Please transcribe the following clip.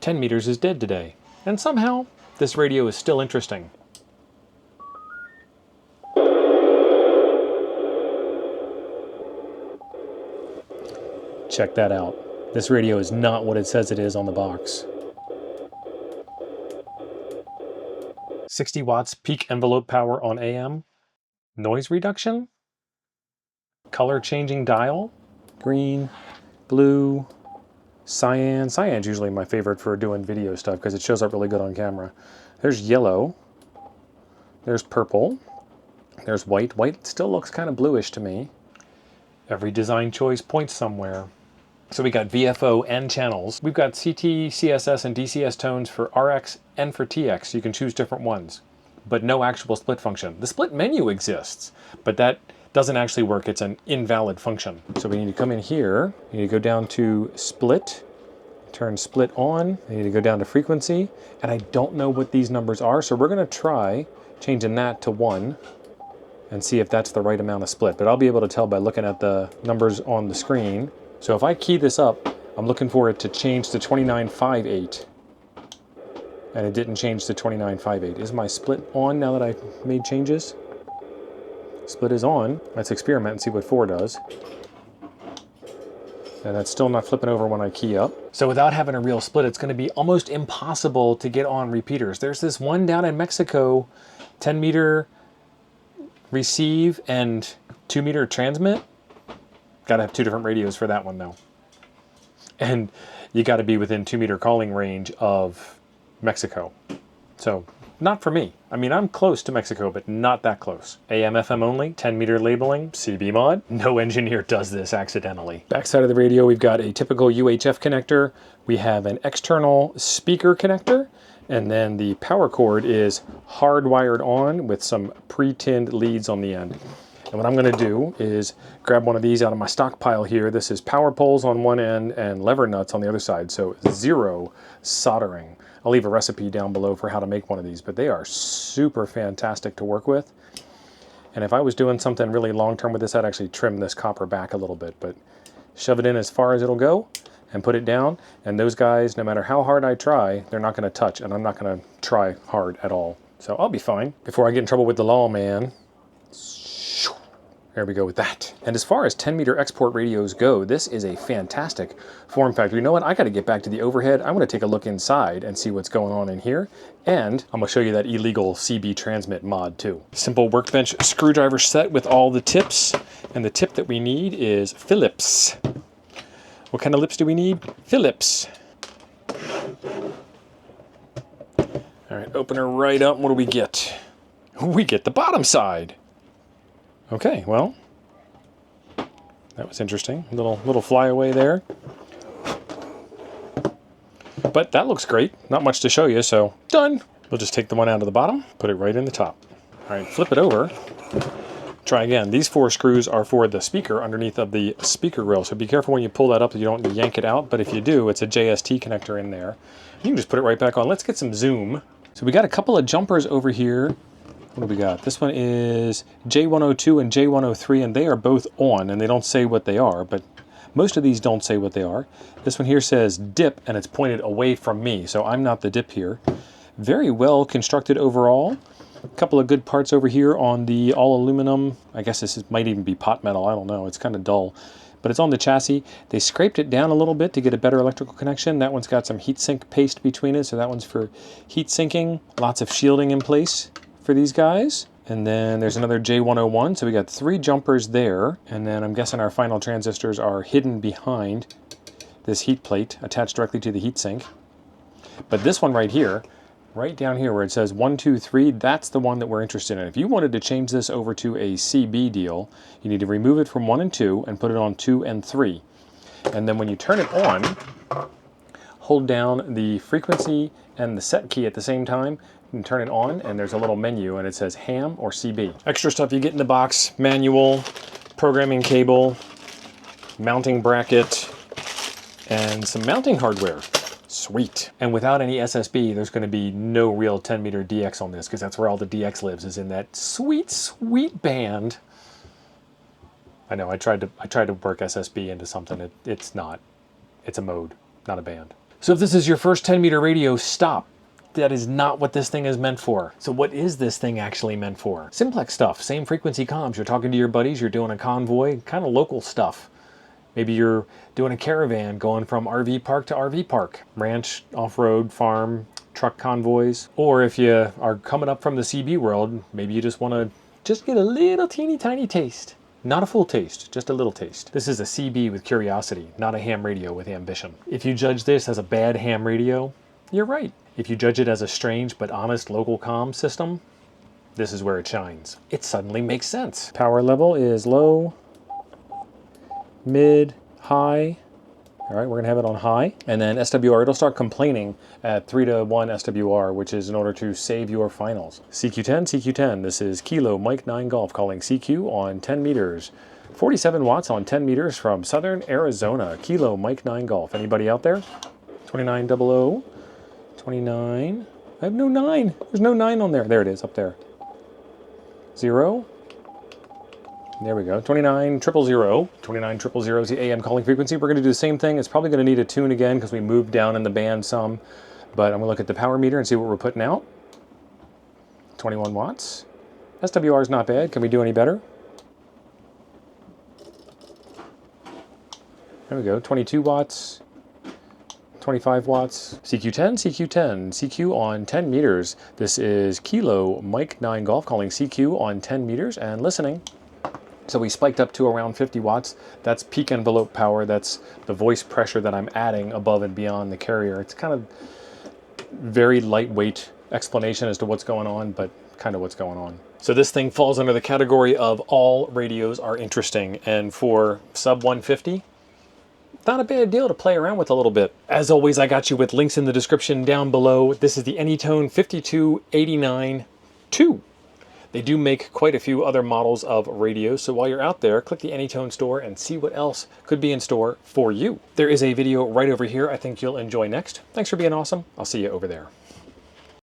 10 meters is dead today, and somehow this radio is still interesting. Check that out. This radio is not what it says it is on the box. 60 watts peak envelope power on AM. Noise reduction. Color changing dial. Green, blue, cyan. Cyan's usually my favorite for doing video stuff because it shows up really good on camera. There's yellow. There's purple. There's white. White still looks kind of bluish to me. Every design choice points somewhere. So we got VFO and channels. We've got CT, CSS, and DCS tones for RX and for TX. You can choose different ones, but no actual split function. The split menu exists, but that doesn't actually work. It's an invalid function. So we need to come in here. We need to go down to split, turn split on. We need to go down to frequency, and I don't know what these numbers are, so we're gonna try changing that to 1 and see if that's the right amount of split. But I'll be able to tell by looking at the numbers on the screen. So if I key this up, I'm looking for it to change to 2958. And it didn't change to 2958. Is my split on now that I made changes? Split is on. Let's experiment and see what 4 does. And that's still not flipping over when I key up. So without having a real split, it's going to be almost impossible to get on repeaters. There's this one down in Mexico, 10 meter receive and 2 meter transmit. Gotta have 2 different radios for that one though. And you gotta be within 2 meter calling range of Mexico. So not for me. I mean, I'm close to Mexico, but not that close. AM, FM only, 10 meter labeling, CB mod. No engineer does this accidentally. Backside of the radio, we've got a typical UHF connector. We have an external speaker connector, and then the power cord is hardwired on with some pre-tinned leads on the end. And what I'm going to do is grab one of these out of my stockpile here. This is power poles on one end and lever nuts on the other side, so 0 soldering. I'll leave a recipe down below for how to make one of these, but they are super fantastic to work with. And if I was doing something really long-term with this, I'd actually trim this copper back a little bit, but shove it in as far as it'll go and put it down. And those guys, no matter how hard I try, they're not going to touch, and I'm not going to try hard at all. So I'll be fine. Before I get in trouble with the lawman, there we go with that. And as far as 10 meter export radios go, this is a fantastic form factor. You know what? I got to get back to the overhead. I want to take a look inside and see what's going on in here. And I'm going to show you that illegal CB transmit mod too. Simple workbench screwdriver set with all the tips. And the tip that we need is Phillips. What kind of lips do we need? Phillips. All right, open her right up. What do we get? We get the bottom side. Okay, well, that was interesting. Little flyaway there. But that looks great. Not much to show you, so done. We'll just take the one out of the bottom, put it right in the top. All right, flip it over. Try again. These 4 screws are for the speaker underneath of the speaker grill, so be careful when you pull that up that you don't yank it out, but if you do, it's a JST connector in there. You can just put it right back on. Let's get some zoom. So we got a couple of jumpers over here. What do we got? This one is J102 and J103, and they are both on, and they don't say what they are, but most of these don't say what they are. This one here says dip, and it's pointed away from me, so I'm not the dip here. Very well constructed overall. A couple of good parts over here on the all aluminum. I guess might even be pot metal, I don't know, it's kind of dull. But it's on the chassis. They scraped it down a little bit to get a better electrical connection. That one's got some heatsink paste between it, so that one's for heat sinking. Lots of shielding in place for these guys. And then there's another J101, so we got 3 jumpers there. And then I'm guessing our final transistors are hidden behind this heat plate attached directly to the heatsink. But this one right here, right down here where it says 1, 2, 3, that's the one that we're interested in. If you wanted to change this over to a CB deal, you need to remove it from 1 and 2 and put it on 2 and 3. And then when you turn it on, hold down the frequency and the set key at the same time and turn it on, and there's a little menu and it says ham or CB. Extra stuff you get in the box: manual, programming cable, mounting bracket, and some mounting hardware. Sweet. And without any SSB, there's going to be no real 10 meter DX on this, because that's where all the DX lives, is in that sweet, sweet band. I know, I tried to work SSB into something. It's not. It's a mode, not a band. So if this is your first 10-meter radio, stop. That is not what this thing is meant for. So what is this thing actually meant for? Simplex stuff, same frequency comms. You're talking to your buddies, you're doing a convoy, kind of local stuff. Maybe you're doing a caravan going from RV park to RV park, ranch, off-road, farm, truck convoys. Or if you are coming up from the CB world, maybe you just want to just get a little teeny tiny taste. Not a full taste, just a little taste. This is a CB with curiosity, not a ham radio with ambition. If you judge this as a bad ham radio, you're right. If you judge it as a strange but honest local comm system, this is where it shines. It suddenly makes sense. Power level is low, mid, high. All right, we're gonna have it on high. And then SWR, it'll start complaining at 3 to 1 SWR, which is in order to save your finals. CQ10, CQ10, this is Kilo Mike 9 Golf calling CQ on 10 meters. 47 watts on 10 meters from Southern Arizona. Kilo Mike 9 Golf. Anybody out there? 2900, 29. I have no 9. There's no 9 on there. There it is, up there. 0. There we go, 29000. 29000 is the AM calling frequency. We're gonna do the same thing. It's probably gonna need a tune again because we moved down in the band some, but I'm gonna look at the power meter and see what we're putting out. 21 watts. SWR is not bad. Can we do any better? There we go, 22 watts, 25 watts. CQ10, CQ10, CQ on 10 meters. This is Kilo Mike 9 Golf calling CQ on 10 meters and listening. So we spiked up to around 50 watts. That's peak envelope power. That's the voice pressure that I'm adding above and beyond the carrier. It's kind of very lightweight explanation as to what's going on, but kind of what's going on. So this thing falls under the category of all radios are interesting. And for sub 150, not a bad deal to play around with a little bit. As always, I got you with links in the description down below. This is the AnyTone 5289 II. They do make quite a few other models of radios, so while you're out there, click the AnyTone store and see what else could be in store for you. There is a video right over here I think you'll enjoy next. Thanks for being awesome. I'll see you over there.